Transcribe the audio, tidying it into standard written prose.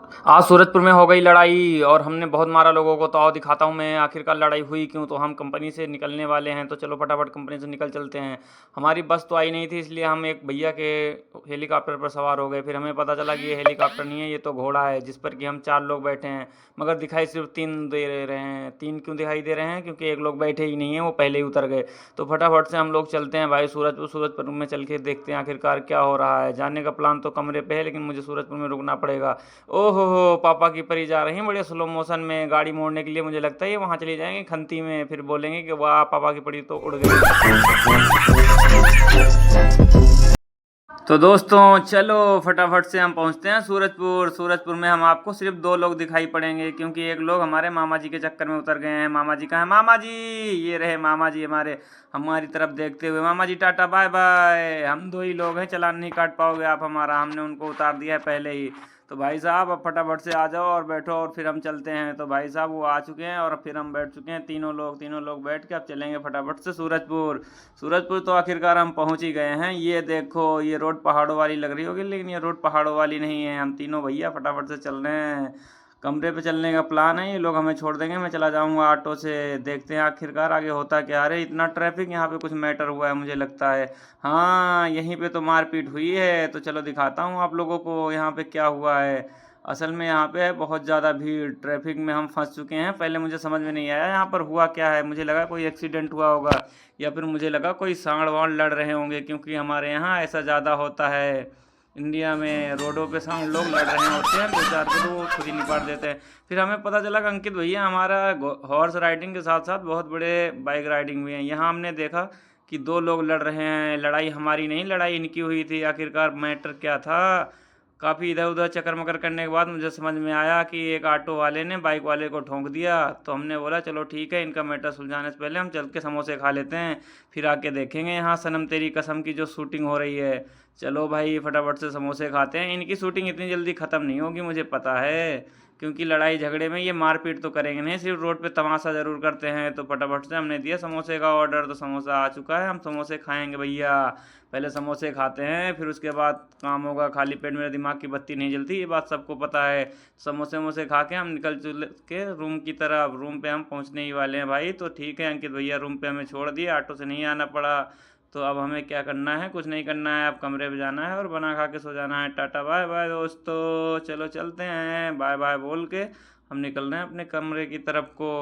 आज सूरजपुर में हो गई लड़ाई और हमने बहुत मारा लोगों को। तो आओ दिखाता हूँ मैं आखिरकार लड़ाई हुई क्यों। तो हम कंपनी से निकलने वाले हैं, तो चलो फटाफट कंपनी से निकल चलते हैं। हमारी बस तो आई नहीं थी, इसलिए हम एक भैया के हेलीकॉप्टर पर सवार हो गए। फिर हमें पता चला कि ये हेलीकॉप्टर नहीं है, ये तो घोड़ा है जिस पर कि हम 4 लोग बैठे हैं। मगर दिखाई सिर्फ 3 दे रहे हैं। 3 क्यों दिखाई दे रहे हैं? क्योंकि एक लोग बैठे ही नहीं है, वो पहले ही उतर गए। तो फटाफट से हम लोग चलते हैं भाई सूरजपुर। सूरजपुर में चल के देखते हैं आखिरकार क्या हो रहा है। जाने का प्लान तो कमरे पे है, लेकिन मुझे सूरजपुर में रुकना पड़ेगा। ओहो हो, पापा की परी जा रही हैं बड़े स्लो मोशन में गाड़ी मोड़ने के लिए। मुझे लगता है ये वहां चली जाएंगे खंती में, फिर बोलेंगे कि वाह पापा की परी तो उड़ गई। तो दोस्तों चलो फटाफट से हम पहुंचते हैं सूरजपुर। सूरजपुर में हम आपको सिर्फ 2 लोग दिखाई पड़ेंगे, क्योंकि एक लोग हमारे मामा जी के चक्कर में उतर गए हैं। मामा जी कहाँ हैं? मामा जी, ये रहे मामा जी हमारे, हमारी तरफ देखते हुए। मामा जी टाटा बाय बाय। हम 2 ही लोग हैं, चालान नहीं काट पाओगे आप हमारा, हमने उनको उतार दिया है पहले ही। तो भाई साहब अब फटाफट से आ जाओ और बैठो और फिर हम चलते हैं। तो भाई साहब वो आ चुके हैं और फिर हम बैठ चुके हैं, तीनों लोग बैठ के अब चलेंगे फटाफट से सूरजपुर। सूरजपुर तो आखिरकार हम पहुंच ही गए हैं। ये देखो, ये रोड पहाड़ों वाली लग रही होगी, लेकिन ये रोड पहाड़ों वाली नहीं है। हम तीनों भैया फटाफट से चल रहे हैं। कमरे पे चलने का प्लान है, ये लोग हमें छोड़ देंगे, मैं चला जाऊंगा ऑटो से। देखते हैं आखिरकार आगे होता क्या। अरे इतना ट्रैफिक, यहाँ पे कुछ मैटर हुआ है मुझे लगता है। हाँ, यहीं पे तो मारपीट हुई है। तो चलो दिखाता हूँ आप लोगों को यहाँ पे क्या हुआ है। असल में यहाँ पे है बहुत ज़्यादा भीड़, ट्रैफिक में हम फंस चुके हैं। पहले मुझे समझ में नहीं आया यहाँ पर हुआ क्या है। मुझे लगा कोई एक्सीडेंट हुआ होगा, या फिर मुझे लगा कोई सांड वाण लड़ रहे होंगे, क्योंकि हमारे यहाँ ऐसा ज़्यादा होता है। इंडिया में रोडों पे सांड लोग लड़ रहे होते हैं, 2-4 को तो वो खुद ही निपट देते हैं। फिर हमें पता चला कि अंकित भैया हमारा हॉर्स राइडिंग के साथ साथ बहुत बड़े बाइक राइडिंग भी हैं। यहाँ हमने देखा कि 2 लोग लड़ रहे हैं। लड़ाई हमारी नहीं, लड़ाई इनकी हुई थी। आखिरकार मैटर क्या था? काफ़ी इधर उधर चक्कर मकर करने के बाद मुझे समझ में आया कि एक ऑटो वाले ने बाइक वाले को ठोंक दिया। तो हमने बोला चलो ठीक है, इनका मैटर सुलझाने से पहले हम चल के समोसे खा लेते हैं, फिर आके देखेंगे यहाँ सनम तेरी कसम की जो शूटिंग हो रही है। चलो भाई फटाफट से समोसे खाते हैं। इनकी शूटिंग इतनी जल्दी ख़त्म नहीं होगी मुझे पता है, क्योंकि लड़ाई झगड़े में ये मारपीट तो करेंगे नहीं, सिर्फ रोड पे तमाशा ज़रूर करते हैं। तो फटाफट से हमने दिया समोसे का ऑर्डर, तो समोसा आ चुका है। हम समोसे खाएंगे भैया। पहले समोसे खाते हैं, फिर उसके बाद काम होगा। खाली पेट मेरे दिमाग की बत्ती नहीं जलती, ये बात सबको पता है। समोसे वमोसे खा के हम निकल चुके के रूम की तरफ। रूम पे हम पहुंचने ही वाले हैं भाई। तो ठीक है, अंकित भैया रूम पे हमें छोड़ दिए, ऑटो से नहीं आना पड़ा। तो अब हमें क्या करना है? कुछ नहीं करना है, अब कमरे पे जाना है और बना खा के सो जाना है। टाटा बाय बाय दोस्तों, चलो चलते हैं, बाय बाय बोल के हम निकल रहे हैं अपने कमरे की तरफ को।